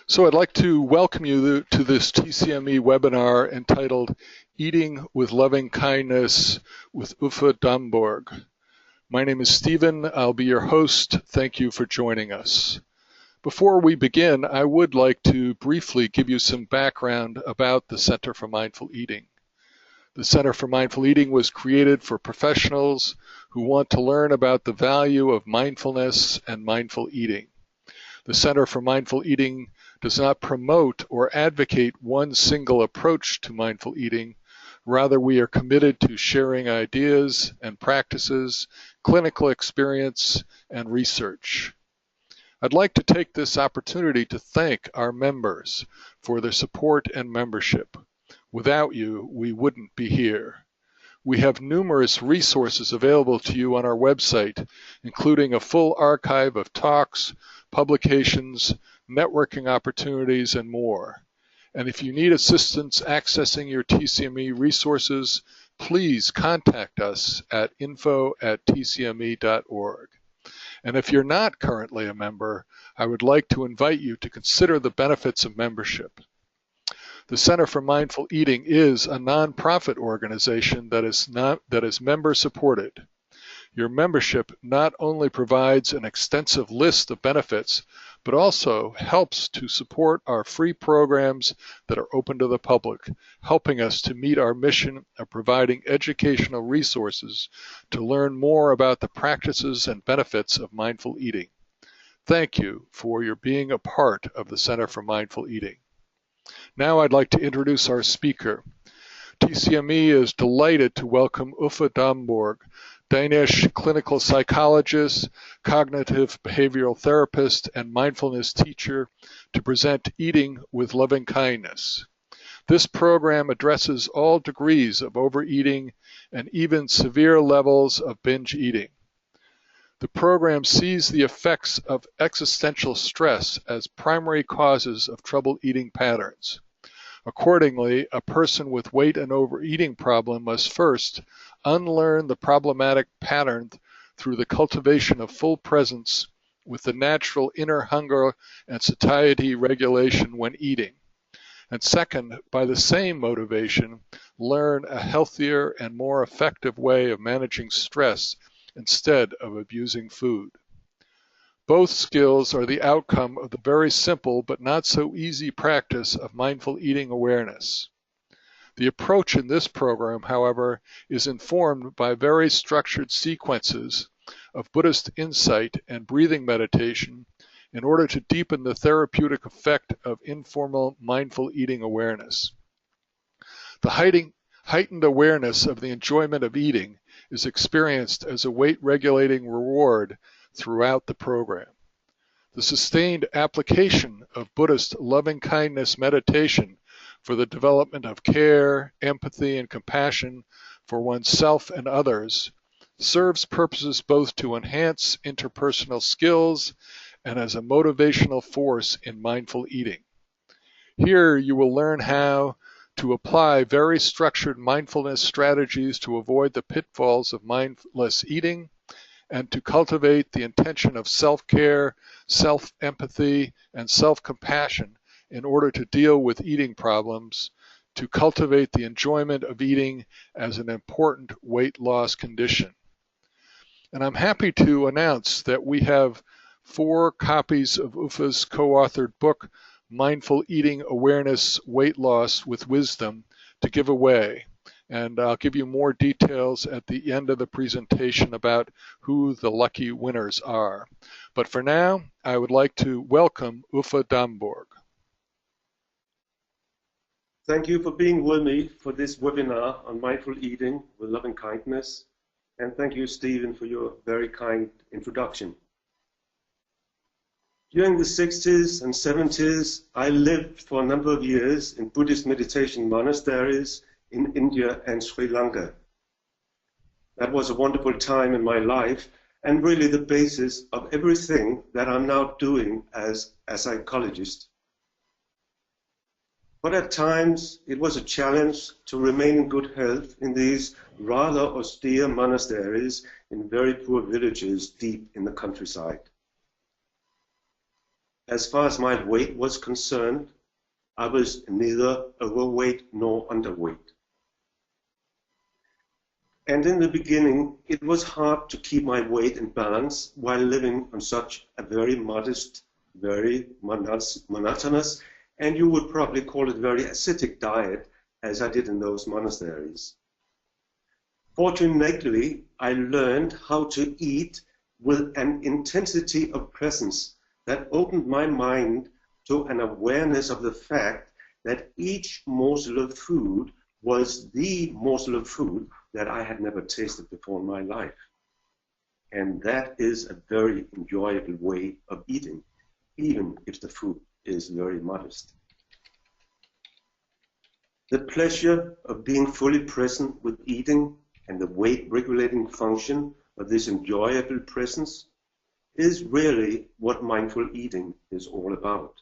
So I'd like to welcome you to this TCME webinar entitled Eating with Loving Kindness with Uffe Damborg. My name is Stephen. I'll be your host. Thank you for joining us. Before we begin, I would like to briefly give you some background about the Center for Mindful Eating. The Center for Mindful Eating was created for professionals who want to learn about the value of mindfulness and mindful eating. The Center for Mindful Eating does not promote or advocate one single approach to mindful eating. Rather, we are committed to sharing ideas and practices, clinical experience, and research. I'd like to take this opportunity to thank our members for their support and membership. Without you, we wouldn't be here. We have numerous resources available to you on our website, including a full archive of talks, publications, networking opportunities, and more. And if you need assistance accessing your TCME resources, please contact us at info@tcme.org. And if you're not currently a member, I would like to invite you to consider the benefits of membership. The Center for Mindful Eating is a nonprofit organization that is member supported. Your membership not only provides an extensive list of benefits, but also helps to support our free programs that are open to the public, helping us to meet our mission of providing educational resources to learn more about the practices and benefits of mindful eating. Thank you for your being a part of the Center for Mindful Eating. Now I'd like to introduce our speaker. TCME is delighted to welcome Uffe Damborg, Danish Clinical Psychologist, cognitive behavioral therapist, and mindfulness teacher to present Eating with Loving Kindness. This program addresses all degrees of overeating and even severe levels of binge eating. The program sees the effects of existential stress as primary causes of troubled eating patterns. Accordingly, a person with weight and overeating problem must first unlearn the problematic pattern through the cultivation of full presence with the natural inner hunger and satiety regulation when eating. And second, by the same motivation, learn a healthier and more effective way of managing stress instead of abusing food. Both skills are the outcome of the very simple but not so easy practice of mindful eating awareness. The approach in this program, however, is informed by very structured sequences of Buddhist insight and breathing meditation in order to deepen the therapeutic effect of informal mindful eating awareness. The heightened awareness of the enjoyment of eating is experienced as a weight-regulating reward throughout the program. The sustained application of Buddhist loving-kindness meditation for the development of care, empathy, and compassion for oneself and others serves purposes both to enhance interpersonal skills and as a motivational force in mindful eating. Here you will learn how to apply very structured mindfulness strategies to avoid the pitfalls of mindless eating and to cultivate the intention of self-care, self-empathy, and self-compassion in order to deal with eating problems, to cultivate the enjoyment of eating as an important weight loss condition. And I'm happy to announce that we have 4 copies of Uffe's co-authored book, Mindful Eating Awareness Weight Loss with Wisdom, to give away. And I'll give you more details at the end of the presentation about who the lucky winners are. But for now, I would like to welcome Uffe Damborg. Thank you for being with me for this webinar on mindful eating with loving kindness. And thank you, Stephen, for your very kind introduction. During the 60s and 70s, I lived for a number of years in Buddhist meditation monasteries in India and Sri Lanka. That was a wonderful time in my life and really the basis of everything that I'm now doing as a psychologist. But at times it was a challenge to remain in good health in these rather austere monasteries in very poor villages deep in the countryside. as far as my weight was concerned, I was neither overweight nor underweight. And in the beginning, it was hard to keep my weight in balance while living on such a very modest, very monotonous, and you would probably call it very ascetic diet, as I did in those monasteries. Fortunately, I learned how to eat with an intensity of presence that opened my mind to an awareness of the fact that each morsel of food was the morsel of food that I had never tasted before in my life. And that is a very enjoyable way of eating, even if the food is very modest. The pleasure of being fully present with eating and the weight regulating function of this enjoyable presence is really what mindful eating is all about.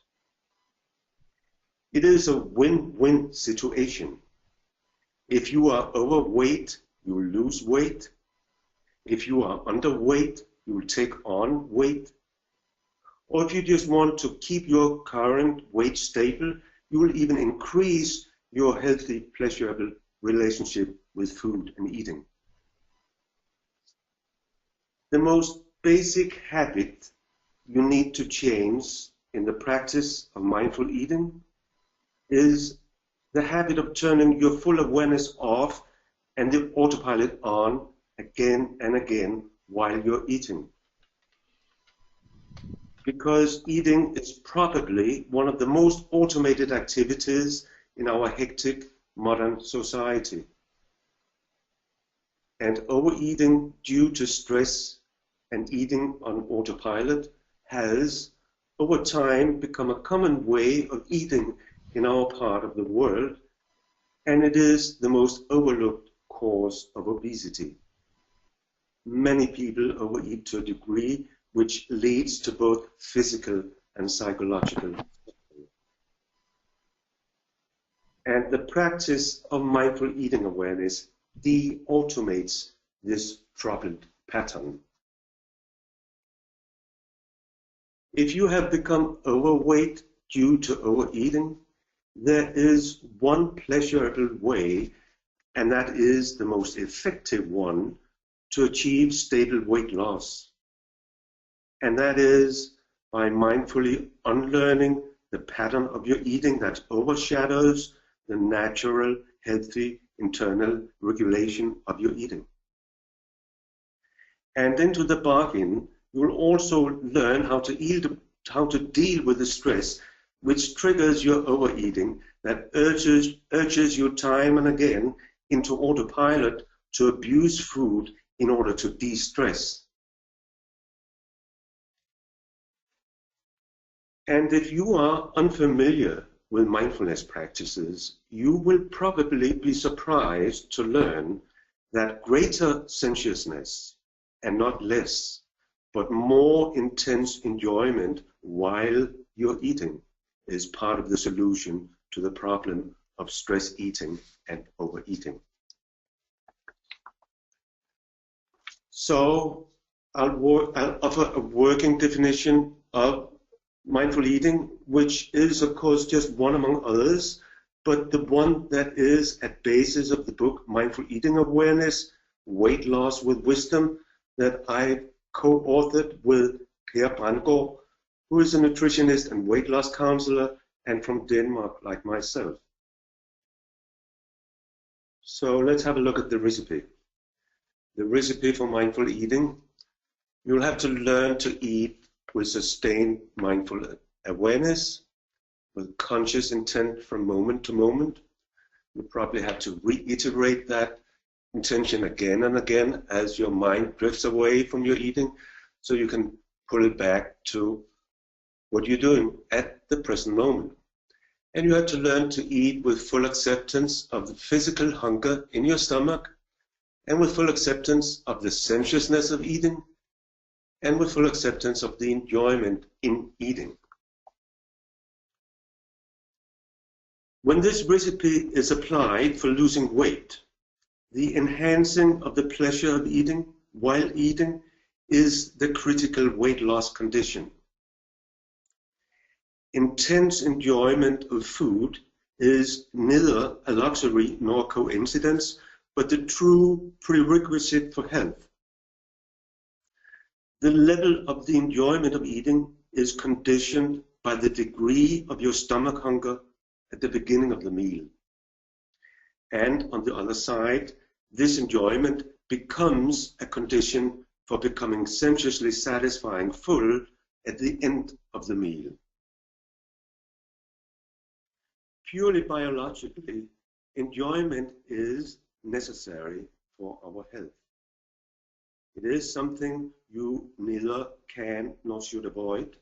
It is a win-win situation. If you are overweight, you will lose weight. If you are underweight, you will take on weight. Or if you just want to keep your current weight stable, you will even increase your healthy, pleasurable relationship with food and eating. The most basic habit you need to change in the practice of mindful eating is the habit of turning your full awareness off and the autopilot on again and again while you're eating. Because eating is probably one of the most automated activities in our hectic modern society. And overeating due to stress and eating on autopilot has, over time, become a common way of eating in our part of the world, and it is the most overlooked cause of obesity. Many people overeat to a degree which leads to both physical and psychological suffering. And the practice of mindful eating awareness de-automates this troubled pattern. If you have become overweight due to overeating, there is one pleasurable way, and that is the most effective one, to achieve stable weight loss. And that is by mindfully unlearning the pattern of your eating that overshadows the natural, healthy, internal regulation of your eating. And into the bargain, you will also learn how to deal with the stress which triggers your overeating, that urges you time and again into autopilot to abuse food in order to de-stress. And if you are unfamiliar with mindfulness practices, you will probably be surprised to learn that greater sensuousness, and not less, but more intense enjoyment while you're eating, is part of the solution to the problem of stress eating and overeating. So I'll offer a working definition of mindful eating, which is, of course, just one among others, but the one that is at basis of the book Mindful Eating Awareness, Weight Loss with Wisdom, that I co-authored with Per Brandgaard, who is a nutritionist and weight loss counselor and from Denmark like myself. So let's have a look at the recipe. The recipe for mindful eating: you'll have to learn to eat with sustained mindful awareness, with conscious intent from moment to moment. You probably have to reiterate that intention again and again as your mind drifts away from your eating, so you can pull it back to what you're doing at the present moment. And you have to learn to eat with full acceptance of the physical hunger in your stomach, and with full acceptance of the sensuousness of eating, and with full acceptance of the enjoyment in eating. When this recipe is applied for losing weight, the enhancing of the pleasure of eating while eating is the critical weight loss condition. intense enjoyment of food is neither a luxury nor coincidence, but the true prerequisite for health. The level of the enjoyment of eating is conditioned by the degree of your stomach hunger at the beginning of the meal. And on the other side, this enjoyment becomes a condition for becoming sensuously satisfying full at the end of the meal. Purely biologically, enjoyment is necessary for our health. It is something you neither can nor should avoid,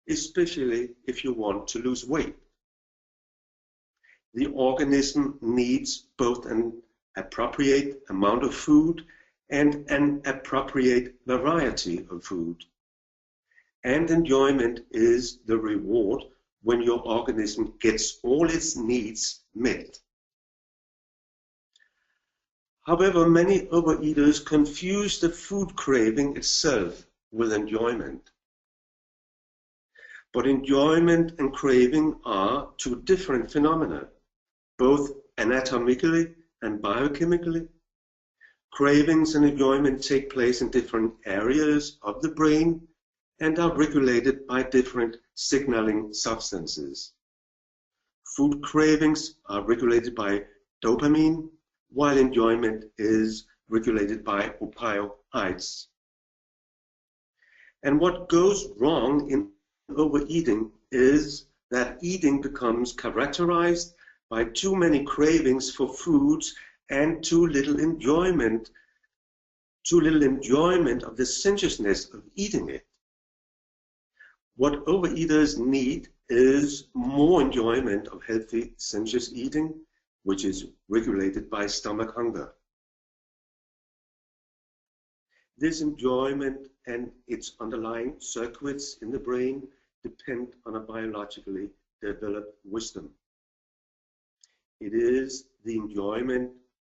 especially if you want to lose weight. The organism needs both an appropriate amount of food and an appropriate variety of food. And enjoyment is the reward when your organism gets all its needs met. However, many overeaters confuse the food craving itself with enjoyment. But enjoyment and craving are two different phenomena, both anatomically and biochemically. Cravings and enjoyment take place in different areas of the brain and are regulated by different signaling substances. Food cravings are regulated by dopamine, while enjoyment is regulated by opioids. And what goes wrong in overeating is that eating becomes characterized by too many cravings for foods and too little enjoyment of the sensuousness of eating it. What overeaters need is more enjoyment of healthy, sensuous eating, which is regulated by stomach hunger. This enjoyment and its underlying circuits in the brain depend on a biologically developed wisdom. It is the enjoyment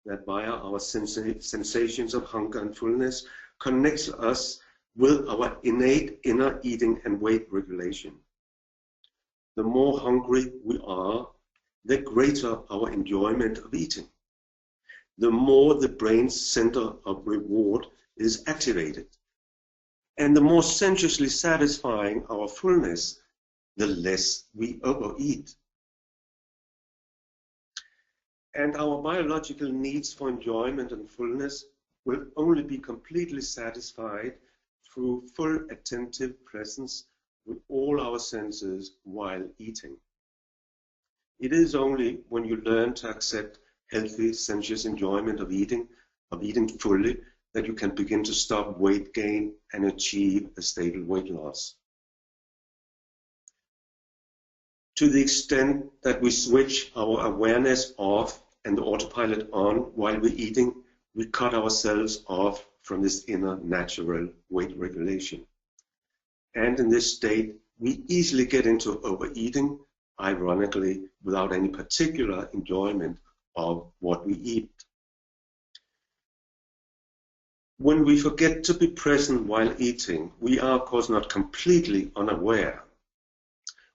that via our sensations of hunger and fullness connects us with our innate inner eating and weight regulation. The more hungry we are, the greater our enjoyment of eating. The more the brain's center of reward is activated. And the more sensuously satisfying our fullness, the less we overeat. And our biological needs for enjoyment and fullness will only be completely satisfied through full attentive presence with all our senses while eating. It is only when you learn to accept healthy, sensuous enjoyment of eating fully, that you can begin to stop weight gain and achieve a stable weight loss. To the extent that we switch our awareness off and the autopilot on while we're eating, we cut ourselves off from this inner natural weight regulation. And in this state, we easily get into overeating, ironically, without any particular enjoyment of what we eat. When we forget to be present while eating, we are, of course, not completely unaware.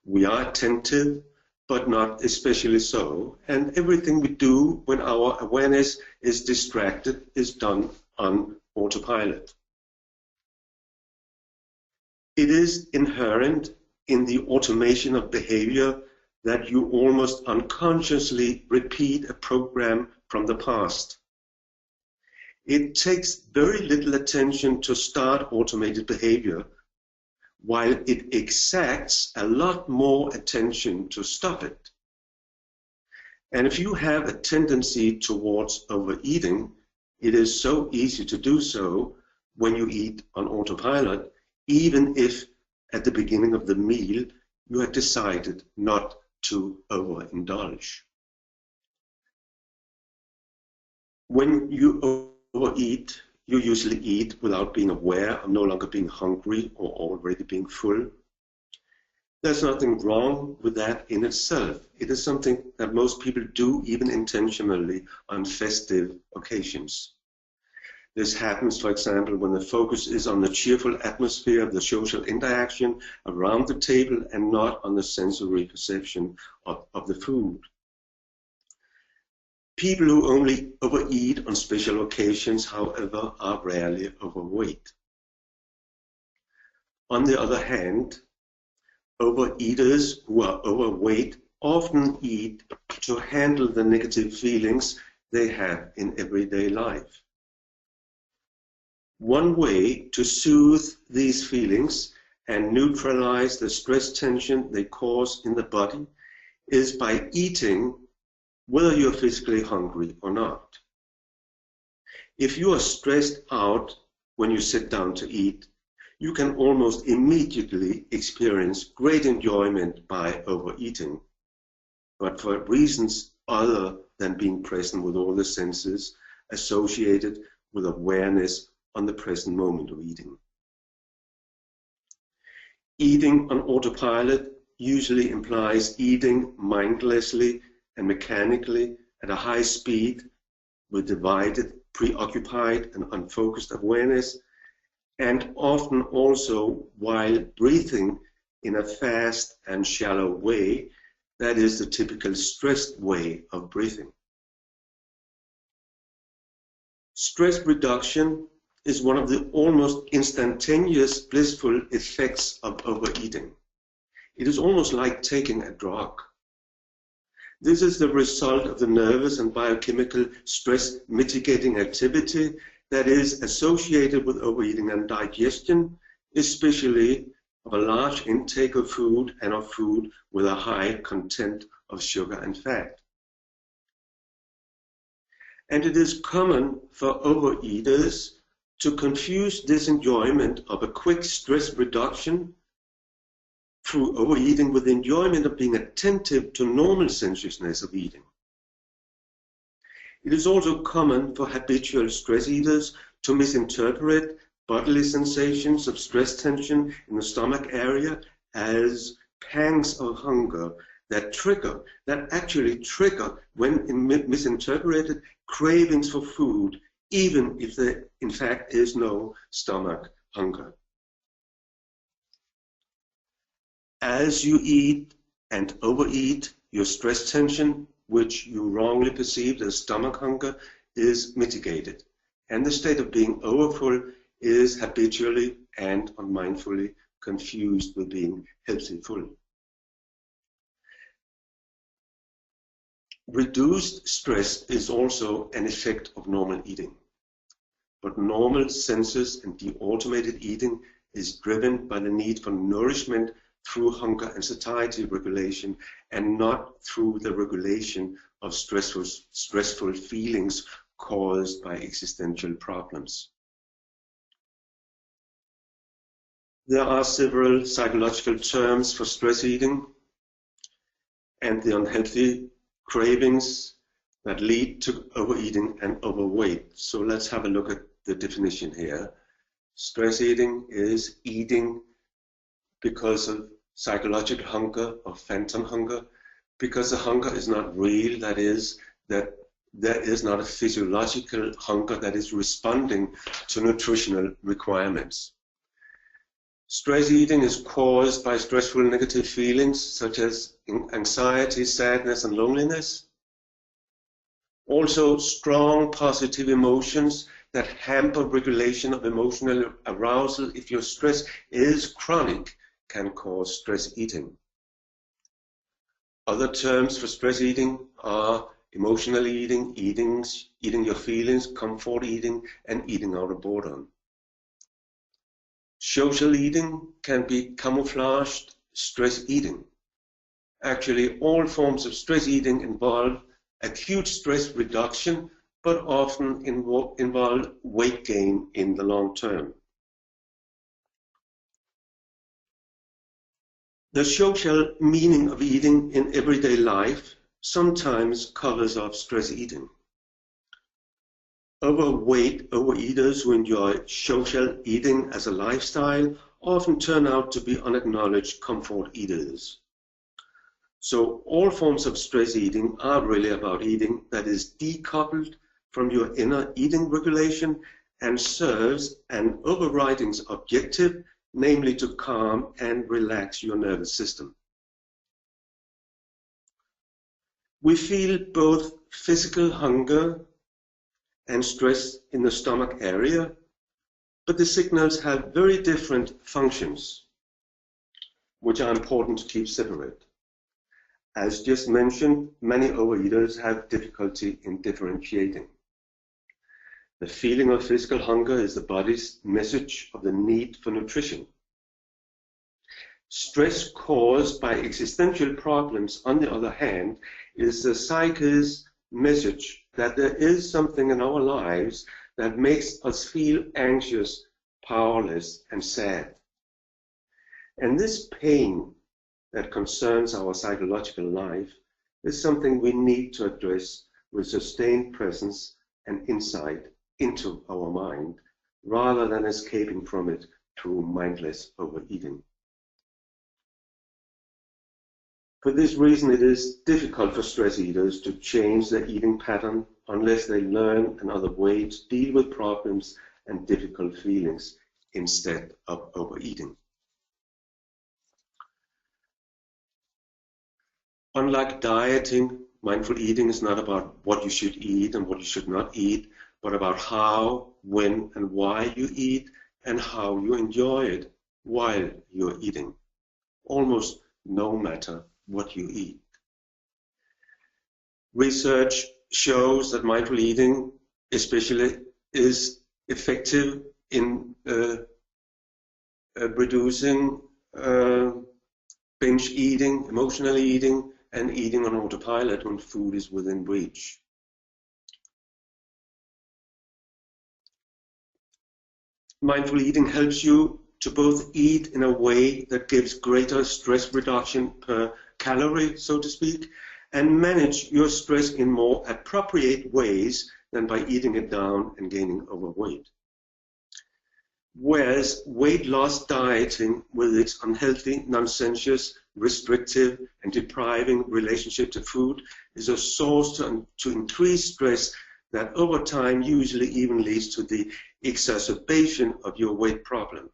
We are attentive, but not especially so, and everything we do when our awareness is distracted is done on autopilot. It is inherent in the automation of behavior that you almost unconsciously repeat a program from the past. It takes very little attention to start automated behavior, while it exacts a lot more attention to stop it. And if you have a tendency towards overeating, it is so easy to do so when you eat on autopilot, even if at the beginning of the meal you had decided not to overindulge. When you overeat, you usually eat without being aware of no longer being hungry or already being full. There's nothing wrong with that in itself. It is something that most people do, even intentionally, on festive occasions. This happens, for example, when the focus is on the cheerful atmosphere of the social interaction around the table and not on the sensory perception of the food. People who only overeat on special occasions, however, are rarely overweight. On the other hand, overeaters who are overweight often eat to handle the negative feelings they have in everyday life. One way to soothe these feelings and neutralize the stress tension they cause in the body is by eating whether you're physically hungry or not. If you are stressed out when you sit down to eat, you can almost immediately experience great enjoyment by overeating, but for reasons other than being present with all the senses associated with awareness on the present moment of eating. Eating on autopilot usually implies eating mindlessly and mechanically at a high speed with divided, preoccupied and unfocused awareness, and often also while breathing in a fast and shallow way, that is the typical stressed way of breathing. Stress reduction is one of the almost instantaneous blissful effects of overeating. It is almost like taking a drug. This is the result of the nervous and biochemical stress mitigating activity that is associated with overeating and digestion, especially of a large intake of food and of food with a high content of sugar and fat. And it is common for overeaters to confuse this enjoyment of a quick stress reduction through overeating with the enjoyment of being attentive to normal sensuousness of eating. It is also common for habitual stress eaters to misinterpret bodily sensations of stress tension in the stomach area as pangs of hunger that actually trigger, when misinterpreted, cravings for food, even if there in fact is no stomach hunger. As you eat and overeat, your stress tension, which you wrongly perceived as stomach hunger, is mitigated, and the state of being overfull is habitually and unmindfully confused with being healthy full. Reduced stress is also an effect of normal eating, but normal senses and de-automated eating is driven by the need for nourishment through hunger and satiety regulation, and not through the regulation of stressful feelings caused by existential problems. There are several psychological terms for stress eating and the unhealthy cravings that lead to overeating and overweight. So let's have a look at the definition here. Stress eating is eating because of psychological hunger or phantom hunger, because the hunger is not real, that is, that there is not a physiological hunger that is responding to nutritional requirements. Stress eating is caused by stressful negative feelings such as anxiety, sadness, and loneliness. Also, strong positive emotions that hamper regulation of emotional arousal, if your stress is chronic, can cause stress eating. Other terms for stress eating are emotional eating, eating your feelings, comfort eating, and eating out of boredom. Social eating can be camouflaged stress eating. Actually, all forms of stress eating involve acute stress reduction, but often involve weight gain in the long term. The social meaning of eating in everyday life sometimes covers up stress eating. Overweight overeaters who enjoy social eating as a lifestyle often turn out to be unacknowledged comfort eaters. So all forms of stress eating are really about eating that is decoupled from your inner eating regulation and serves an overriding objective, namely to calm and relax your nervous system. We feel both physical hunger and stress in the stomach area, but the signals have very different functions, which are important to keep separate. As just mentioned, many overeaters have difficulty in differentiating. The feeling of physical hunger is the body's message of the need for nutrition. Stress caused by existential problems, on the other hand, is the psyche's message that there is something in our lives that makes us feel anxious, powerless, and sad. And this pain that concerns our psychological life is something we need to address with sustained presence and insight into our mind, rather than escaping from it through mindless overeating. For this reason, it is difficult for stress eaters to change their eating pattern unless they learn another way to deal with problems and difficult feelings instead of overeating. Unlike dieting, mindful eating is not about what you should eat and what you should not eat, but about how, when, and why you eat, and how you enjoy it while you're eating, almost no matter what you eat. Research shows that mindful eating especially is effective in reducing binge eating, emotional eating, and eating on autopilot when food is within reach. Mindful eating helps you to both eat in a way that gives greater stress reduction per calorie, so to speak, and manage your stress in more appropriate ways than by eating it down and gaining overweight. Whereas weight loss dieting, with its unhealthy, nonsensical, restrictive, and depriving relationship to food, is a source to increase stress that over time usually even leads to the exacerbation of your weight problem.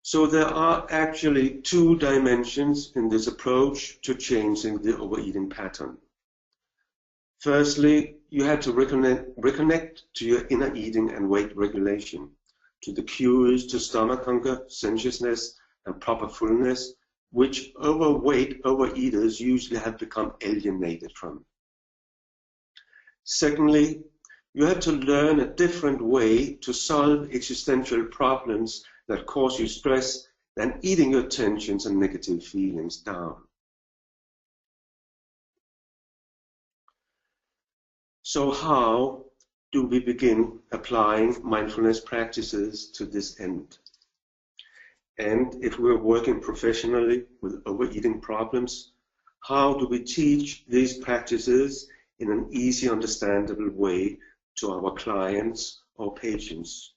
So there are actually two dimensions in this approach to changing the overeating pattern. Firstly, you have to reconnect to your inner eating and weight regulation, to the cues to stomach hunger, sensuousness, and proper fullness, which overweight overeaters usually have become alienated from. Secondly, you have to learn a different way to solve existential problems that cause you stress than eating your tensions and negative feelings down. So how do we begin applying mindfulness practices to this end? And if we're working professionally with overeating problems, how do we teach these practices in an easy, understandable way to our clients or patients?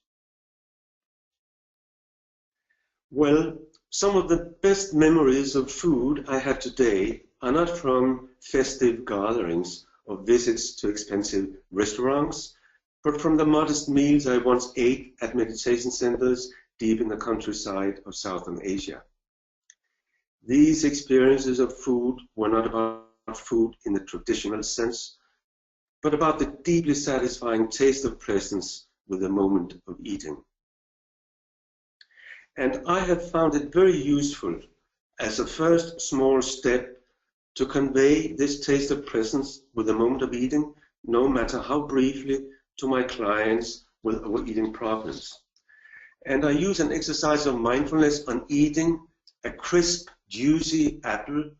Well, some of the best memories of food I have today are not from festive gatherings or visits to expensive restaurants, but from the modest meals I once ate at meditation centers deep in the countryside of Southern Asia. These experiences of food were not about food in the traditional sense, but about the deeply satisfying taste of presence with the moment of eating. And I have found it very useful as a first small step to convey this taste of presence with the moment of eating, no matter how briefly, to my clients with overeating problems. And I use an exercise of mindfulness on eating a crisp, juicy apple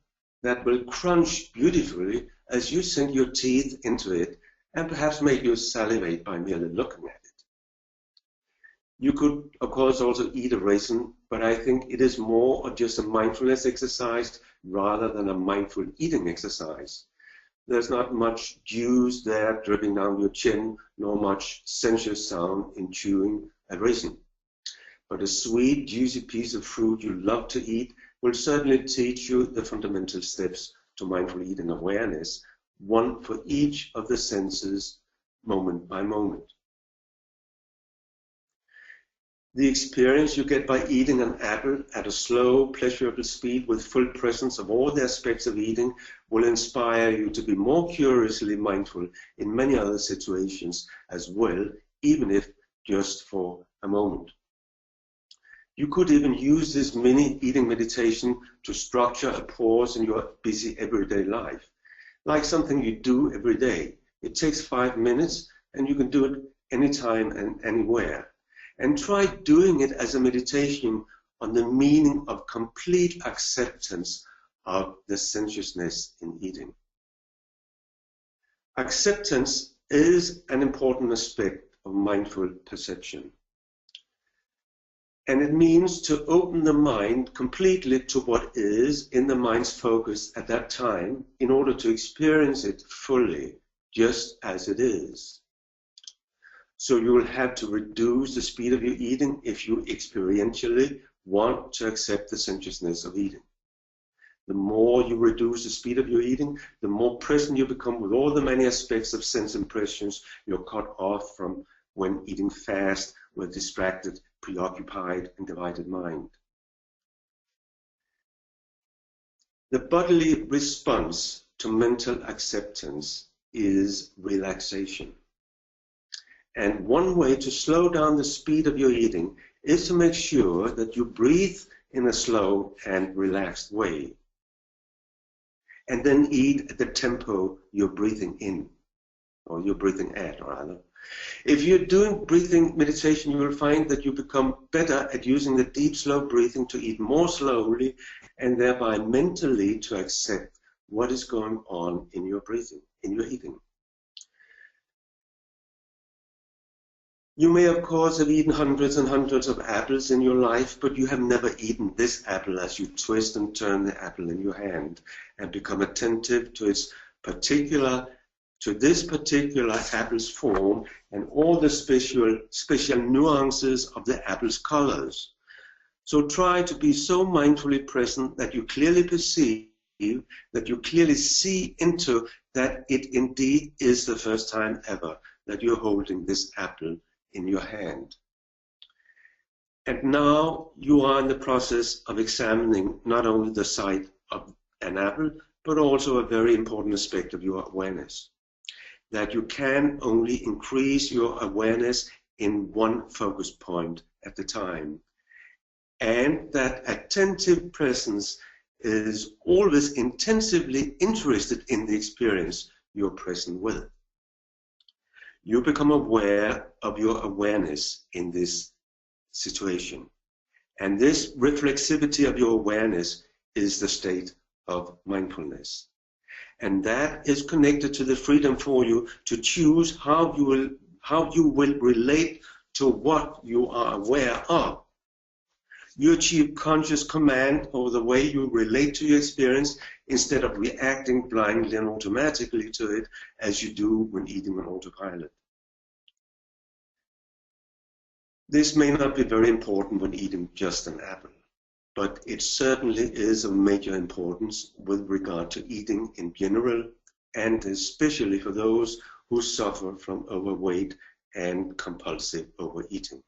that will crunch beautifully as you sink your teeth into it and perhaps make you salivate by merely looking at it. You could, of course, also eat a raisin, but I think it is more of just a mindfulness exercise rather than a mindful eating exercise. There's not much juice there dripping down your chin, nor much sensuous sound in chewing a raisin. But a sweet, juicy piece of fruit you love to eat will certainly teach you the fundamental steps to mindful eating awareness, one for each of the senses, moment by moment. The experience you get by eating an apple at a slow, pleasurable speed with full presence of all the aspects of eating will inspire you to be more curiously mindful in many other situations as well, even if just for a moment. You could even use this mini eating meditation to structure a pause in your busy everyday life, like something you do every day. It takes 5 minutes and you can do it anytime and anywhere. And try doing it as a meditation on the meaning of complete acceptance of the sensuousness in eating. Acceptance is an important aspect of mindful perception. And it means to open the mind completely to what is in the mind's focus at that time in order to experience it fully, just as it is. So you will have to reduce the speed of your eating if you experientially want to accept the sensuousness of eating. The more you reduce the speed of your eating, the more present you become with all the many aspects of sense impressions you're cut off from when eating fast with distracted, preoccupied, and divided mind. The bodily response to mental acceptance is relaxation. And one way to slow down the speed of your eating is to make sure that you breathe in a slow and relaxed way. And then eat at the tempo you're breathing in, or you're breathing at, rather. If you're doing breathing meditation, you will find that you become better at using the deep, slow breathing to eat more slowly and thereby mentally to accept what is going on in your breathing, in your eating. You may, of course, have eaten hundreds and hundreds of apples in your life, but you have never eaten this apple as you twist and turn the apple in your hand and become attentive to this particular apple's form and all the special nuances of the apple's colors. So try to be so mindfully present that you clearly perceive, that you clearly see into that it indeed is the first time ever that you're holding this apple in your hand. And now you are in the process of examining not only the sight of an apple, but also a very important aspect of your awareness. That you can only increase your awareness in one focus point at a time. And that attentive presence is always intensively interested in the experience you're present with. You become aware of your awareness in this situation. And this reflexivity of your awareness is the state of mindfulness. And that is connected to the freedom for you to choose how you will relate to what you are aware of. You achieve conscious command over the way you relate to your experience instead of reacting blindly and automatically to it as you do when eating on autopilot. This may not be very important when eating just an apple, but it certainly is of major importance with regard to eating in general, and especially for those who suffer from overweight and compulsive overeating.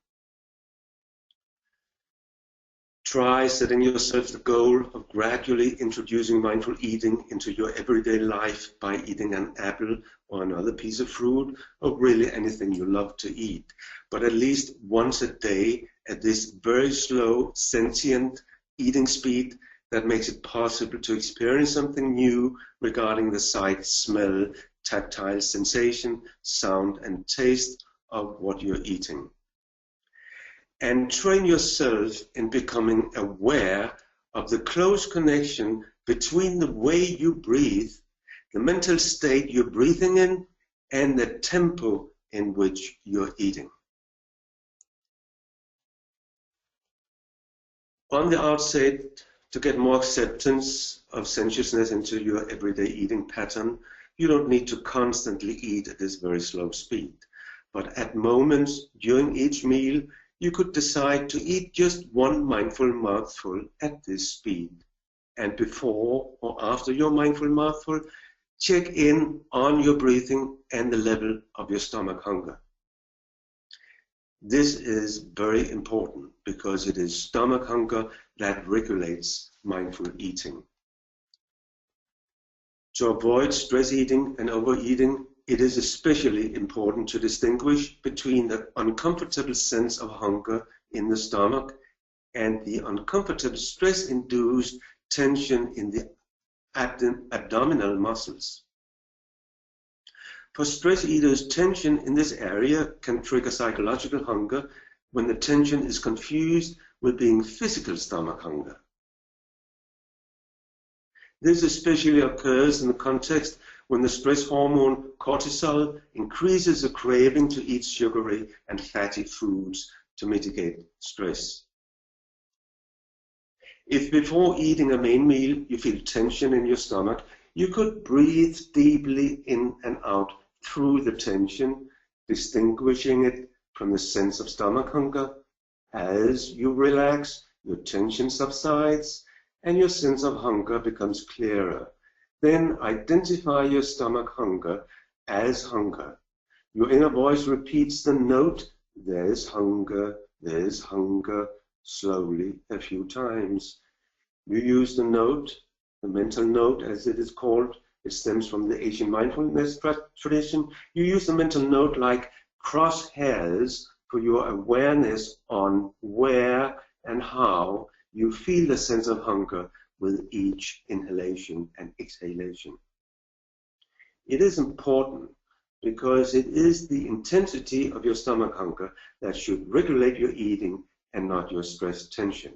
Try setting yourself the goal of gradually introducing mindful eating into your everyday life by eating an apple or another piece of fruit, or really anything you love to eat, but at least once a day at this very slow, sentient eating speed that makes it possible to experience something new regarding the sight, smell, tactile sensation, sound, and taste of what you're eating. And train yourself in becoming aware of the close connection between the way you breathe, the mental state you're breathing in, and the tempo in which you're eating. On the outset, to get more acceptance of sensuousness into your everyday eating pattern, you don't need to constantly eat at this very slow speed. But at moments during each meal, you could decide to eat just one mindful mouthful at this speed. And before or after your mindful mouthful, check in on your breathing and the level of your stomach hunger. This is very important because it is stomach hunger that regulates mindful eating. To avoid stress eating and overeating, it is especially important to distinguish between the uncomfortable sense of hunger in the stomach and the uncomfortable stress-induced tension in the abdominal muscles. For stress eaters, tension in this area can trigger psychological hunger when the tension is confused with being physical stomach hunger. This especially occurs in the context when the stress hormone cortisol increases a craving to eat sugary and fatty foods to mitigate stress. If before eating a main meal you feel tension in your stomach, you could breathe deeply in and out through the tension, distinguishing it from the sense of stomach hunger. As you relax, your tension subsides and your sense of hunger becomes clearer. Then identify your stomach hunger as hunger. Your inner voice repeats the note, there's hunger, slowly a few times. You use the note, the mental note as it is called. It stems from the Asian mindfulness tradition. You use the mental note like crosshairs for your awareness on where and how you feel the sense of hunger with each inhalation and exhalation. It is important because it is the intensity of your stomach hunger that should regulate your eating and not your stress tension.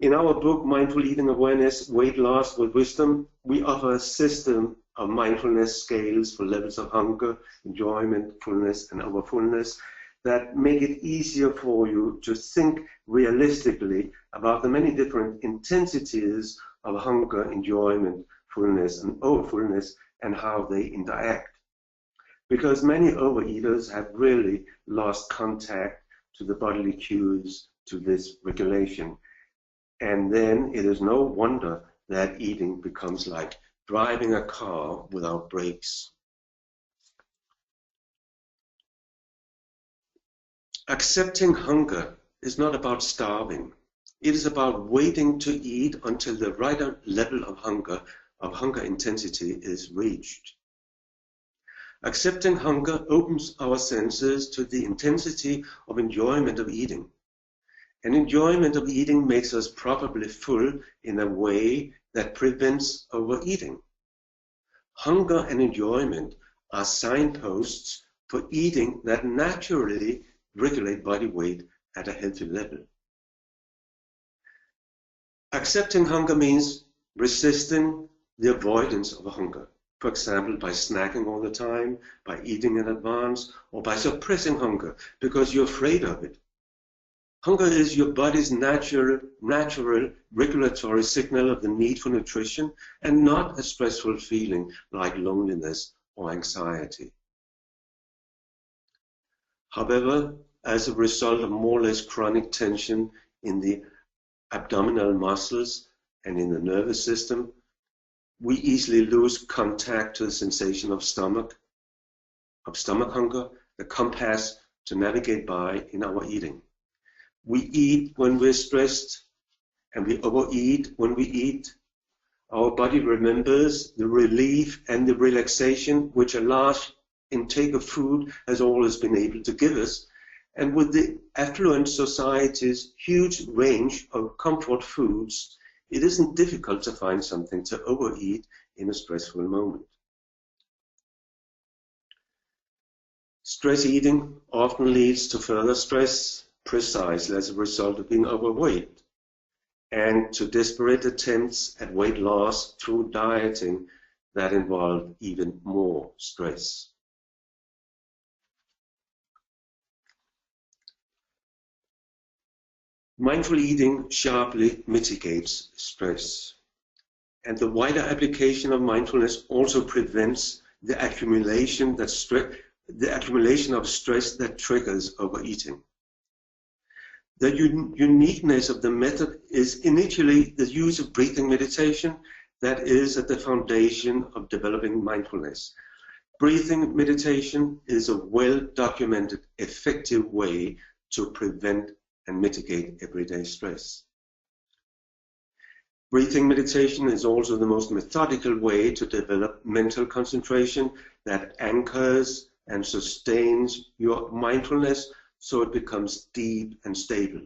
In our book, Mindful Eating Awareness, Weight Loss with Wisdom, we offer a system of mindfulness scales for levels of hunger, enjoyment, fullness, and overfullness that make it easier for you to think realistically about the many different intensities of hunger, enjoyment, fullness, and overfullness and how they interact. Because many overeaters have really lost contact to the bodily cues to this regulation. And then it is no wonder that eating becomes like driving a car without brakes. Accepting hunger is not about starving. It is about waiting to eat until the right level of hunger intensity is reached. Accepting hunger opens our senses to the intensity of enjoyment of eating. And enjoyment of eating makes us probably full in a way that prevents overeating. Hunger and enjoyment are signposts for eating that naturally regulate body weight at a healthy level. Accepting hunger means resisting the avoidance of hunger. For example, by snacking all the time, by eating in advance, or by suppressing hunger because you're afraid of it. Hunger is your body's natural regulatory signal of the need for nutrition and not a stressful feeling like loneliness or anxiety. However, as a result of more or less chronic tension in the abdominal muscles and in the nervous system, we easily lose contact to the sensation of stomach hunger, the compass to navigate by in our eating. We eat when we're stressed, and we overeat when we eat. Our body remembers the relief and the relaxation which a large intake of food has always been able to give us. And with the affluent society's huge range of comfort foods, it isn't difficult to find something to overeat in a stressful moment. Stress eating often leads to further stress, precisely as a result of being overweight, and to desperate attempts at weight loss through dieting that involve even more stress. Mindful eating sharply mitigates stress, and the wider application of mindfulness also prevents the accumulation of stress that triggers overeating. The uniqueness of the method is initially the use of breathing meditation that is at the foundation of developing mindfulness. Breathing meditation is a well-documented, effective way to prevent and mitigate everyday stress. Breathing meditation is also the most methodical way to develop mental concentration that anchors and sustains your mindfulness so it becomes deep and stable.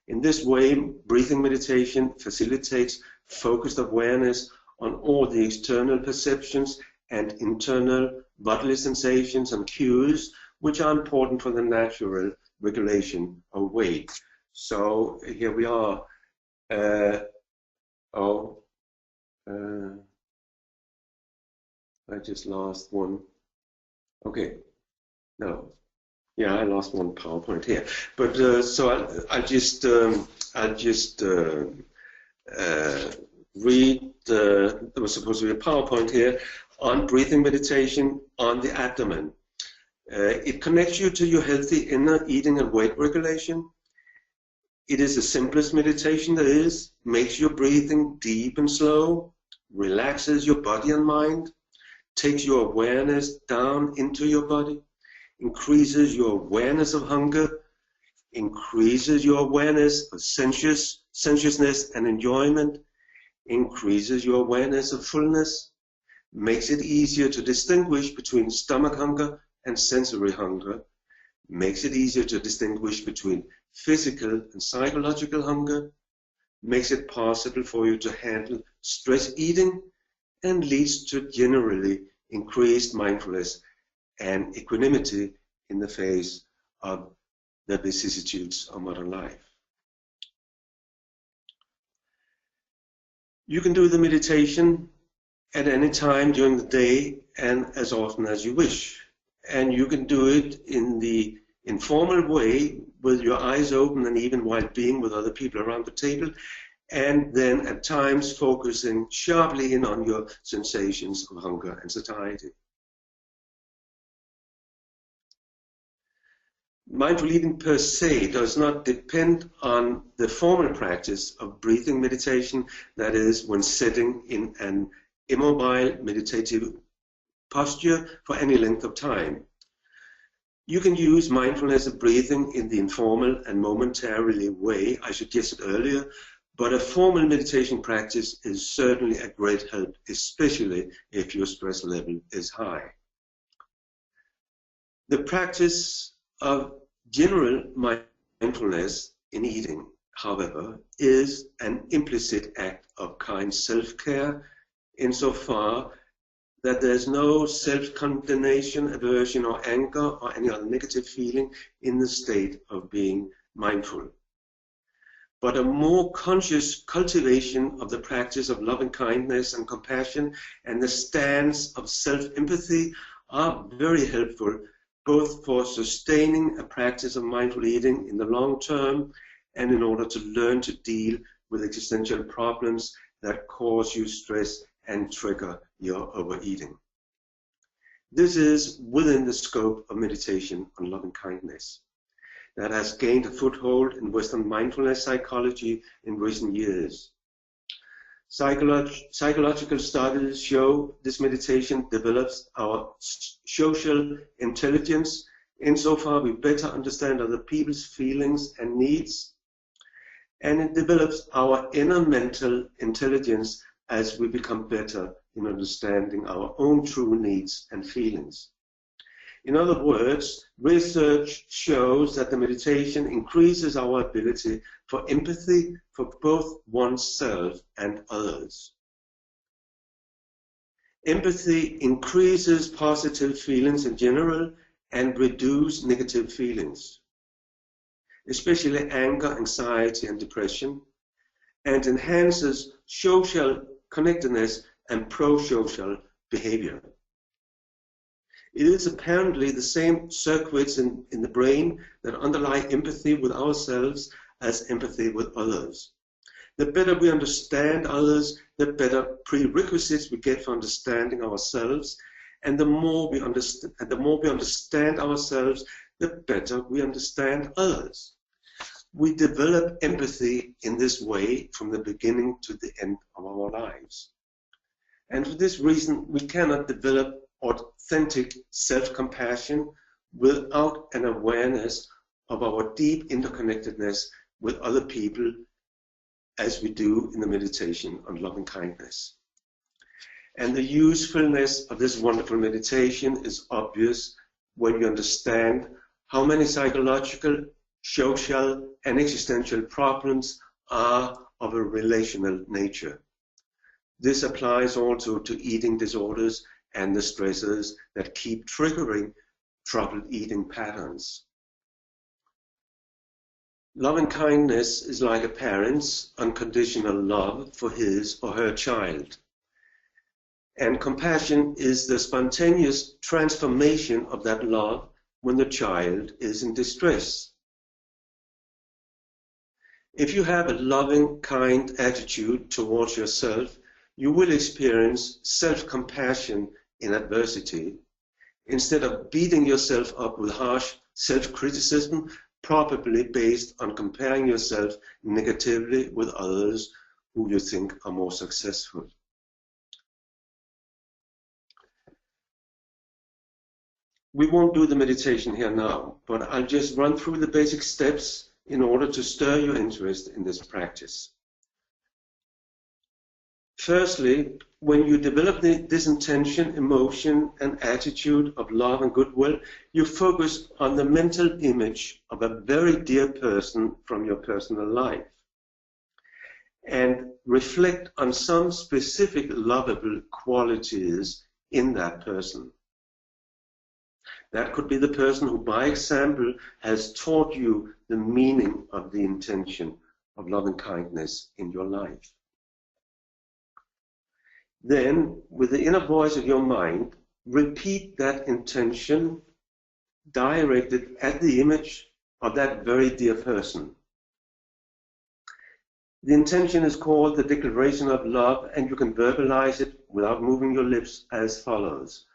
In this way, breathing meditation facilitates focused awareness on all the external perceptions and internal bodily sensations and cues which are important for the natural regulation of weight. So here we are. I just lost one. Okay, no. Yeah, I lost one PowerPoint here. But so I'll just read. There was supposed to be a PowerPoint here on breathing meditation on the abdomen. It connects you to your healthy inner eating and weight regulation. It is the simplest meditation there is, makes your breathing deep and slow, relaxes your body and mind, takes your awareness down into your body, increases your awareness of hunger, increases your awareness of sensuousness and enjoyment, increases your awareness of fullness, makes it easier to distinguish between stomach hunger and sensory hunger, makes it easier to distinguish between physical and psychological hunger, makes it possible for you to handle stress eating, and leads to generally increased mindfulness and equanimity in the face of the vicissitudes of modern life. You can do the meditation at any time during the day and as often as you wish. And you can do it in the informal way with your eyes open and even while being with other people around the table, and then at times focusing sharply in on your sensations of hunger and satiety. Mindful eating per se does not depend on the formal practice of breathing meditation, that is, when sitting in an immobile meditative posture for any length of time. You can use mindfulness of breathing in the informal and momentarily way I suggested earlier, but a formal meditation practice is certainly a great help, especially if your stress level is high. The practice of general mindfulness in eating, however, is an implicit act of kind self-care insofar that there's no self-condemnation, aversion, or anger, or any other negative feeling in the state of being mindful. But a more conscious cultivation of the practice of loving kindness and compassion and the stance of self-empathy are very helpful, both for sustaining a practice of mindful eating in the long term and in order to learn to deal with existential problems that cause you stress and trigger your overeating. This is within the scope of meditation on loving kindness that has gained a foothold in Western mindfulness psychology in recent years. Psychological studies show this meditation develops our social intelligence insofar we better understand other people's feelings and needs, and it develops our inner mental intelligence as we become better in understanding our own true needs and feelings. In other words, research shows that the meditation increases our ability for empathy for both oneself and others. Empathy increases positive feelings in general and reduces negative feelings, especially anger, anxiety, and depression, and enhances social connectedness and pro-social behavior. It is apparently the same circuits in the brain that underlie empathy with ourselves as empathy with others. The better we understand others, the better prerequisites we get for understanding ourselves, and the more we understand ourselves, the better we understand others. We develop empathy in this way from the beginning to the end of our lives. And for this reason, we cannot develop authentic self-compassion without an awareness of our deep interconnectedness with other people, as we do in the meditation on loving kindness. And the usefulness of this wonderful meditation is obvious when you understand how many psychological, social, and existential problems are of a relational nature. This applies also to eating disorders and the stressors that keep triggering troubled eating patterns. Loving kindness is like a parent's unconditional love for his or her child. And compassion is the spontaneous transformation of that love when the child is in distress. If you have a loving, kind attitude towards yourself, you will experience self-compassion in adversity, instead of beating yourself up with harsh self-criticism, probably based on comparing yourself negatively with others who you think are more successful. We won't do the meditation here now, but I'll just run through the basic steps in order to stir your interest in this practice. Firstly, when you develop this intention, emotion, and attitude of love and goodwill, you focus on the mental image of a very dear person from your personal life and reflect on some specific lovable qualities in that person. That could be the person who, by example, has taught you the meaning of the intention of loving kindness in your life. Then, with the inner voice of your mind, repeat that intention directed at the image of that very dear person. The intention is called the declaration of love, and you can verbalize it without moving your lips as follows.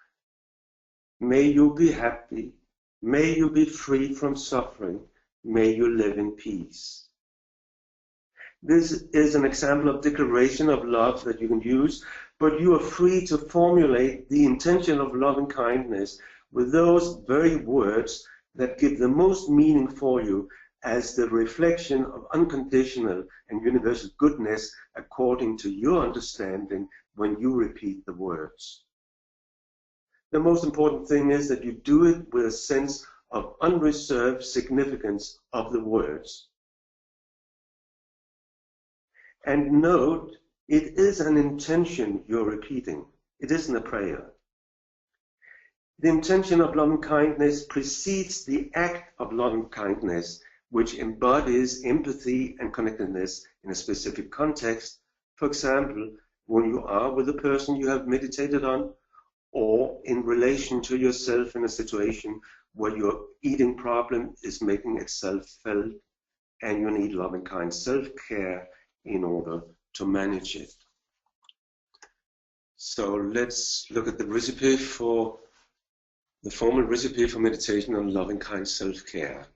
May you be happy. May you be free from suffering. May you live in peace. This is an example of declaration of love that you can use, but you are free to formulate the intention of love and kindness with those very words that give the most meaning for you as the reflection of unconditional and universal goodness according to your understanding when you repeat the words. The most important thing is that you do it with a sense of unreserved significance of the words. And note, it is an intention you're repeating. It isn't a prayer. The intention of loving kindness precedes the act of loving kindness, which embodies empathy and connectedness in a specific context. For example, when you are with a person you have meditated on, or in relation to yourself in a situation where your eating problem is making itself felt and you need loving kind self-care in order to manage it. So let's look at the recipe for the formal recipe for meditation on loving kind self-care.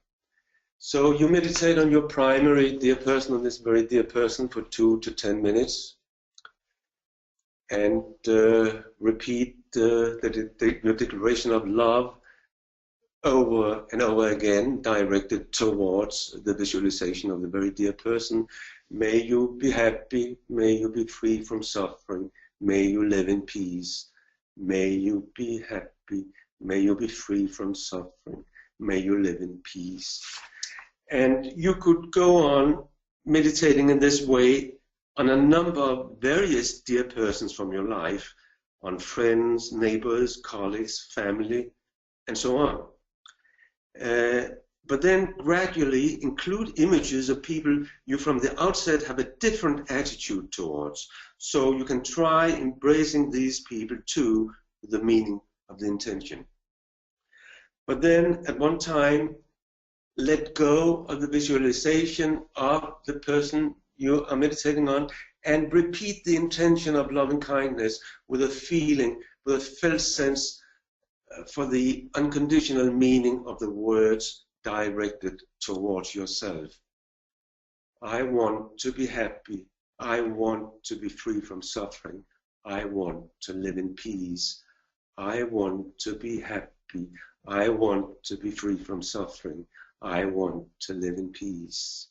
So you meditate on your primary dear person, on this very dear person, for 2 to 10 minutes, and repeat your declaration of love over and over again, directed towards the visualization of the very dear person. May you be happy, may you be free from suffering, may you live in peace, may you be happy, may you be free from suffering, may you live in peace. And you could go on meditating in this way on a number of various dear persons from your life, on friends, neighbors, colleagues, family, and so on. But then gradually include images of people you from the outset have a different attitude towards. So you can try embracing these people too, the meaning of the intention. But then at one time, let go of the visualization of the person you are meditating on and repeat the intention of loving kindness with a feeling, with a felt sense for the unconditional meaning of the words directed towards yourself. I want to be happy. I want to be free from suffering. I want to live in peace. I want to be happy. I want to be free from suffering. I want to live in peace.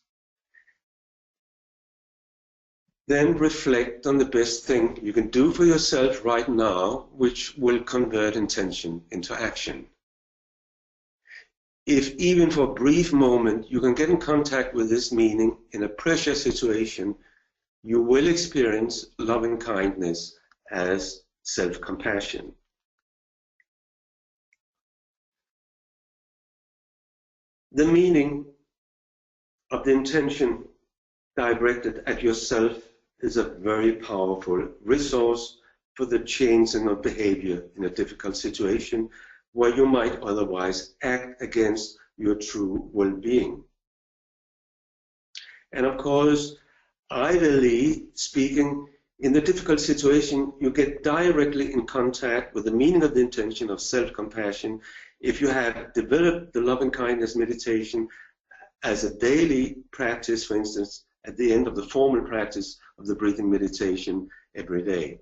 Then reflect on the best thing you can do for yourself right now, which will convert intention into action. If even for a brief moment you can get in contact with this meaning in a pressure situation, you will experience loving kindness as self-compassion. The meaning of the intention directed at yourself is a very powerful resource for the changing of behavior in a difficult situation where you might otherwise act against your true well-being. And of course, ideally speaking, in the difficult situation, you get directly in contact with the meaning of the intention of self-compassion if you have developed the loving-kindness meditation as a daily practice, for instance, at the end of the formal practice of the breathing meditation every day.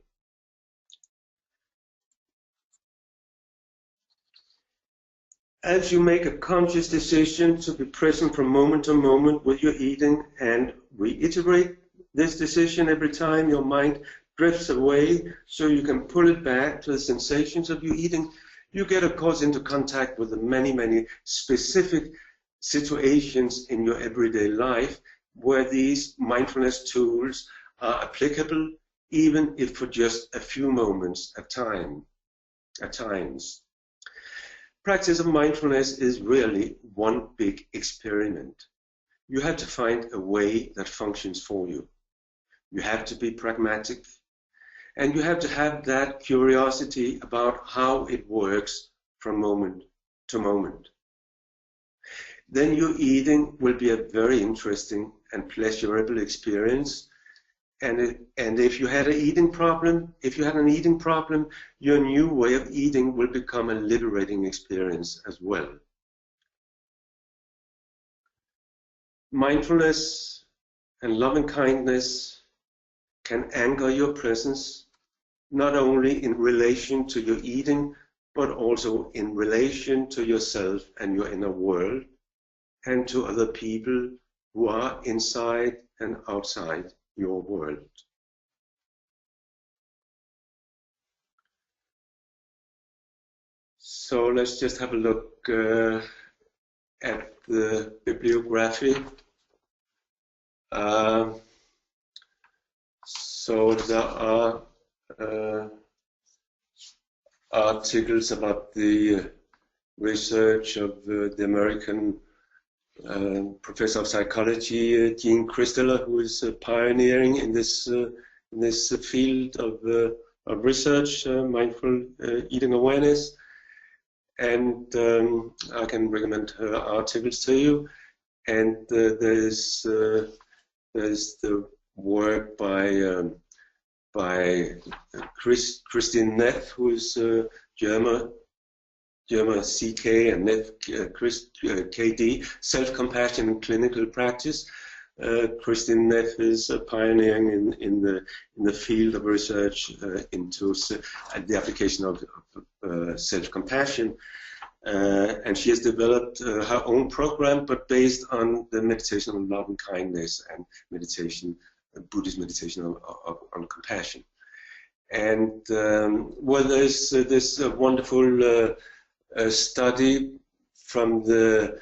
As you make a conscious decision to be present from moment to moment with your eating and reiterate this decision every time your mind drifts away so you can pull it back to the sensations of your eating, you get, of course, into contact with the many, many specific situations in your everyday life where these mindfulness tools are applicable, even if for just a few moments at times. Practice of mindfulness is really one big experiment. You have to find a way that functions for you. You have to be pragmatic, and you have to have that curiosity about how it works from moment to moment. Then your eating will be a very interesting and pleasurable experience. And if you had an eating problem, your new way of eating will become a liberating experience as well. Mindfulness and loving kindness can anchor your presence, not only in relation to your eating, but also in relation to yourself and your inner world, and to other people who are inside and outside your world. So let's just have a look at the bibliography. So there are articles about the research of the American professor of psychology, Gene Christeler, who is pioneering in this field of research, mindful eating awareness. And I can recommend her articles to you. And there's the work by Christine Neff, who is German CK and Neff KD, Self-Compassion in Clinical Practice. Christine Neff is pioneering in the field of research into the application of self-compassion. And she has developed her own program, but based on the meditation on love and kindness and meditation, Buddhist meditation on compassion. And well, there's this wonderful study from the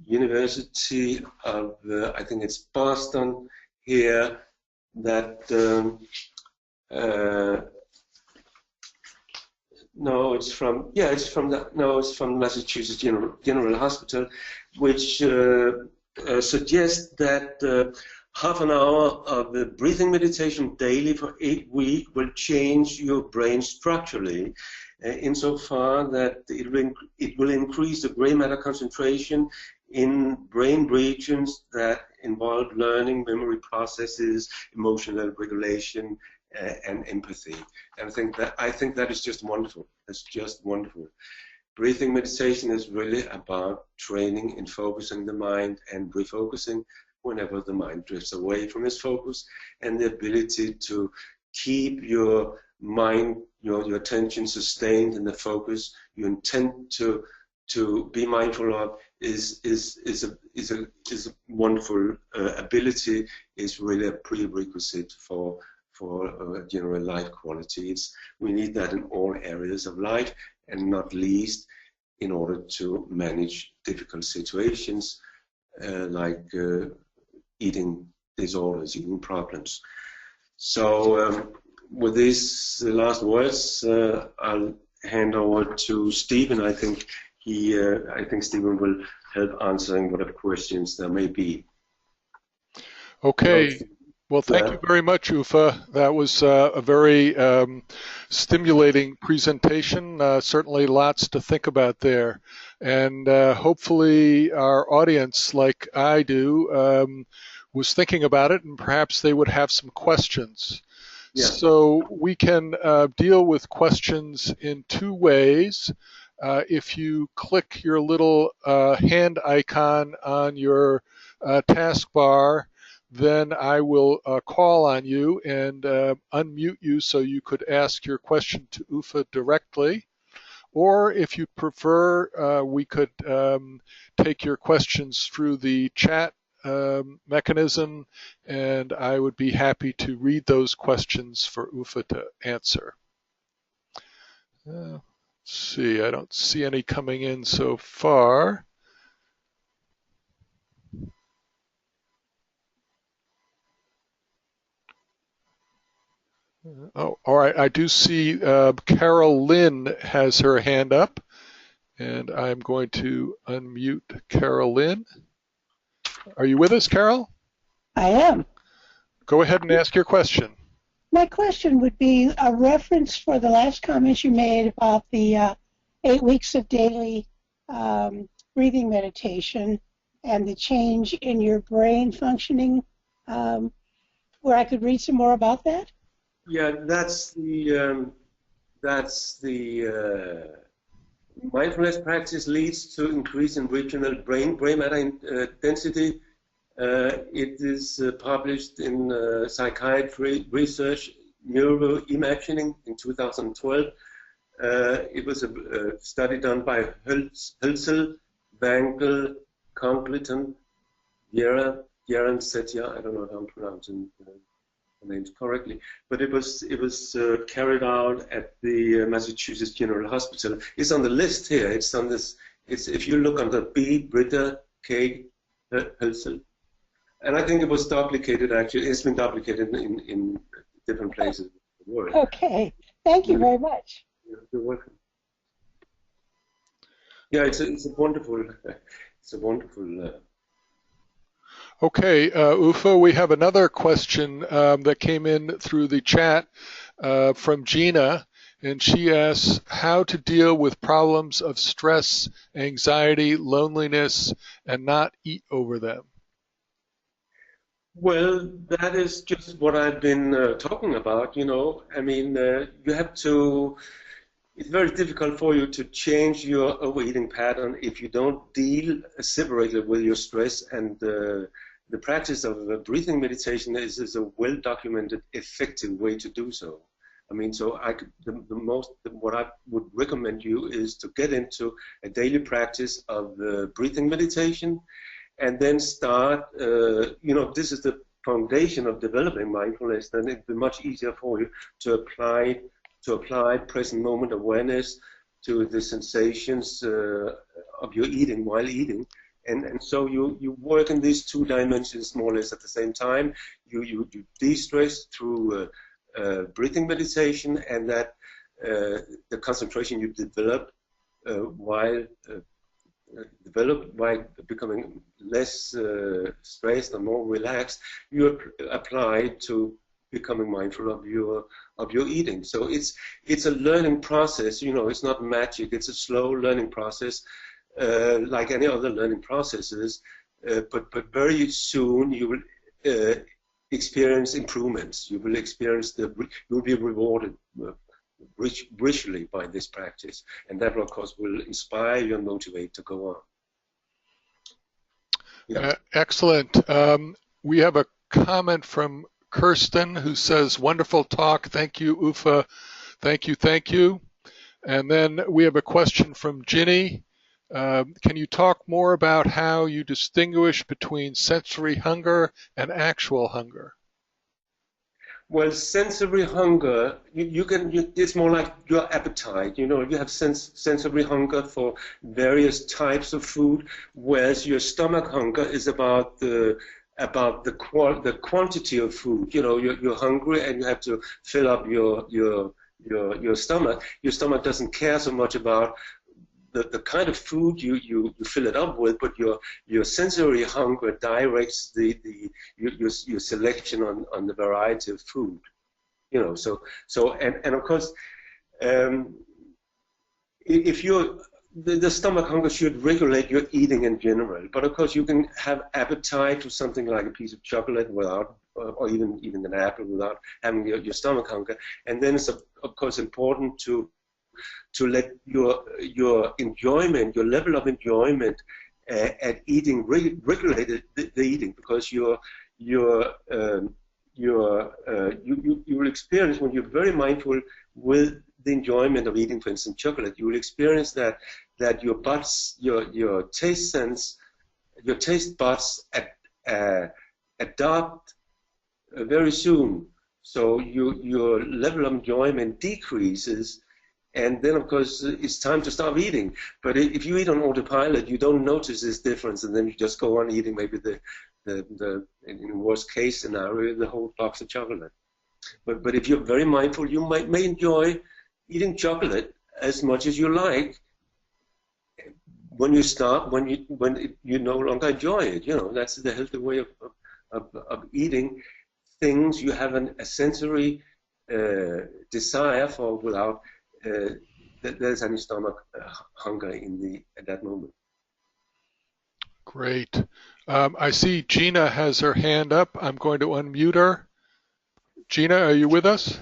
University of I think it's Boston here, that it's from Massachusetts General Hospital, which suggests that half an hour of the breathing meditation daily for 8 weeks will change your brain structurally, insofar that it will increase the gray matter concentration in brain regions that involve learning, memory processes, emotional regulation, and empathy. And I think that is just wonderful. It's just wonderful, Breathing meditation is really about training and focusing the mind and refocusing whenever the mind drifts away from its focus, and the ability to keep your mind, your attention sustained in the focus you intend to be mindful of is a wonderful ability. Is really a prerequisite for general life quality. We need that in all areas of life, and not least in order to manage difficult situations like eating disorders, eating problems. So with these last words, I'll hand over to Stephen. I think Stephen will help answering whatever questions there may be. Okay. Well, thank you very much, Uffe. That was a very stimulating presentation. Certainly lots to think about there. And hopefully our audience, like I do, was thinking about it, and perhaps they would have some questions. Yeah. So we can deal with questions in two ways. If you click your little hand icon on your taskbar, then I will call on you and unmute you so you could ask your question to Uffe directly. Or if you prefer, we could take your questions through the chat mechanism, and I would be happy to read those questions for Uffe to answer. Let's see, I don't see any coming in so far. Oh, all right. I do see Carol Lynn has her hand up, and I'm going to unmute Carol Lynn. Are you with us, Carol? I am. Go ahead and ask your question. My question would be a reference for the last comments you made about the 8 weeks of daily breathing meditation and the change in your brain functioning, where I could read some more about that? Yeah, that's the mindfulness practice leads to increase in regional brain matter density. It is published in Psychiatry Research Neuroimaging in 2012. It was a study done by Hölzel, Wangel, Congleton, Yeren Setia. I don't know how I'm pronouncing the names correctly, but it was carried out at the Massachusetts General Hospital. It's on the list here. It's on this. It's if you look under B, Britta, K, Hölzel, and I think it was duplicated. Actually, it's been duplicated in different places in the world. Okay, thank you very much. You're welcome. Yeah, it's a wonderful. Okay, Uffe, we have another question that came in through the chat from Gina, and she asks how to deal with problems of stress, anxiety, loneliness, and not eat over them. Well, that is just what I've been talking about, you know. I mean, you have to, it's very difficult for you to change your overeating pattern if you don't deal separately with your stress, and the practice of breathing meditation is a well-documented, effective way to do so. I mean, so what I would recommend you is to get into a daily practice of breathing meditation, and then start, you know, this is the foundation of developing mindfulness. Then it'd be much easier for you to apply present moment awareness to the sensations of your eating while eating. And so you work in these two dimensions more or less at the same time. You de-stress through breathing meditation, and that the concentration you develop while becoming less stressed and more relaxed, you apply to becoming mindful of your eating. So it's a learning process. You know, it's not magic. It's a slow learning process. Like any other learning processes, but very soon you will experience improvements. You will experience you will be rewarded richly by this practice, and that of course will inspire you and motivate to go on. Yeah. Excellent. We have a comment from Kirsten who says, wonderful talk. Thank you, Uffe. Thank you, thank you. And then we have a question from Ginny. Can you talk more about how you distinguish between sensory hunger and actual hunger? Well, sensory hunger, it's more like your appetite. You know, you have sensory hunger for various types of food, whereas your stomach hunger is about the quantity of food. You know, you're hungry and you have to fill up your stomach. Your stomach doesn't care so much about the kind of food you fill it up with, but your sensory hunger directs your selection on the variety of food. You know, so and of course, if the stomach hunger should regulate your eating in general, but of course you can have appetite for something like a piece of chocolate without, or even an apple without having your stomach hunger, and then it's of course important to let your enjoyment, your level of enjoyment at eating regulate the eating, because you will experience, when you're very mindful with the enjoyment of eating, for instance, chocolate, you will experience that your buds, your taste sense, your taste buds adapt very soon. So your level of enjoyment decreases. And then, of course, it's time to stop eating. But if you eat on autopilot, you don't notice this difference, and then you just go on eating maybe in worst case scenario, the whole box of chocolate. But if you're very mindful, you may enjoy eating chocolate as much as you like. When you stop, when you no longer enjoy it, you know, that's the healthy way of eating things you have a sensory desire for without there's any stomach hunger at that moment. Great. I see Gina has her hand up. I'm going to unmute her. Gina, are you with us?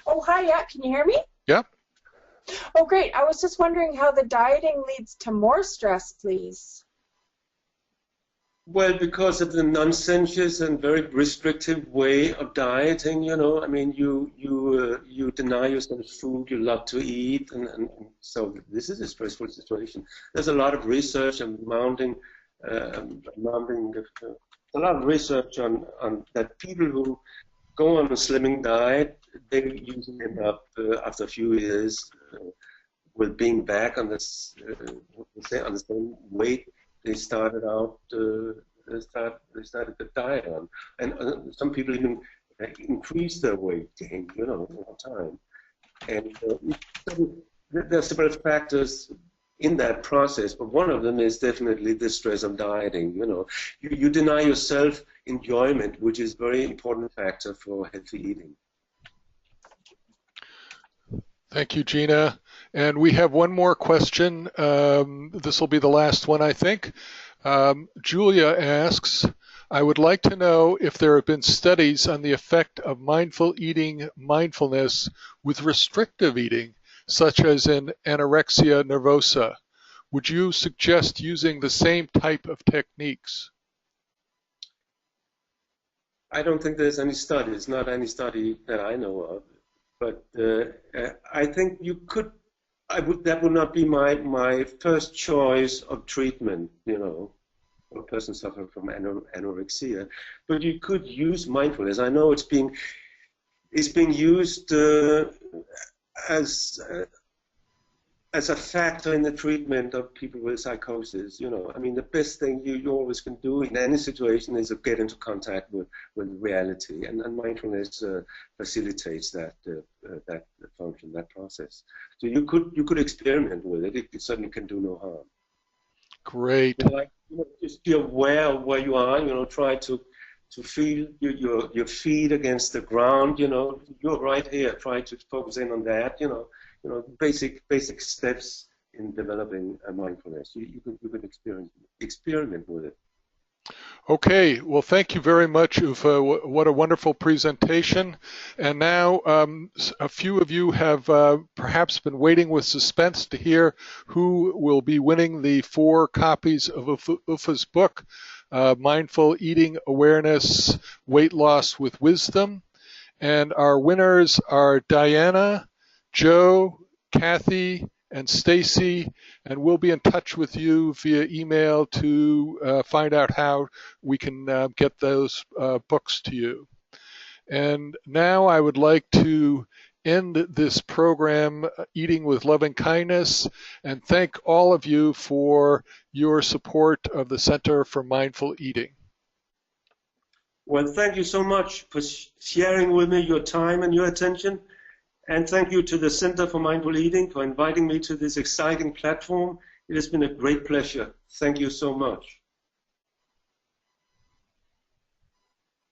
Oh, hi, yeah. Can you hear me? Yep. Oh, great. I was just wondering how the dieting leads to more stress, please. Well, because of the nonsensious and very restrictive way of dieting, you know, I mean, you deny yourself food you love to eat, and so this is a stressful situation. There's a lot of research and mounting a lot of research on that people who go on a slimming diet, they usually end up after a few years with being back on this, on the same weight they started out. They started the diet on, and some people even increase their weight gain, you know, over time. And there are several factors in that process, but one of them is definitely the stress of dieting. You know, you deny yourself enjoyment, which is a very important factor for healthy eating. Thank you, Gina. And we have one more question. This will be the last one, I think. Julia asks, I would like to know if there have been studies on the effect of mindful eating mindfulness with restrictive eating, such as in anorexia nervosa. Would you suggest using the same type of techniques? I don't think there's any studies, not any study that I know of. But I think you could. That would not be my first choice of treatment, you know, for a person suffering from anorexia. But you could use mindfulness. I know it's being used as a factor in the treatment of people with psychosis. You know, I mean, the best thing you always can do in any situation is to get into contact with reality, and mindfulness facilitates that function, that process. So you could experiment with it. It certainly can do no harm. Great. Just be aware of where you are. You know, try to feel your feet against the ground. You know, you're right here. Try to focus in on that. You know, basic steps in developing a mindfulness. You could experiment with it. Okay, well, thank you very much, Uffe. What a wonderful presentation. And now a few of you have perhaps been waiting with suspense to hear who will be winning the 4 copies of Uffe's book, Mindful Eating Awareness, Weight Loss with Wisdom. And our winners are Diana, Joe, Kathy, and Stacy, and we'll be in touch with you via email to find out how we can get those books to you. And now I would like to end this program, Eating with Loving Kindness, and thank all of you for your support of the Center for Mindful Eating. Well, thank you so much for sharing with me your time and your attention. And thank you to the Center for Mindful Eating for inviting me to this exciting platform. It has been a great pleasure. Thank you so much.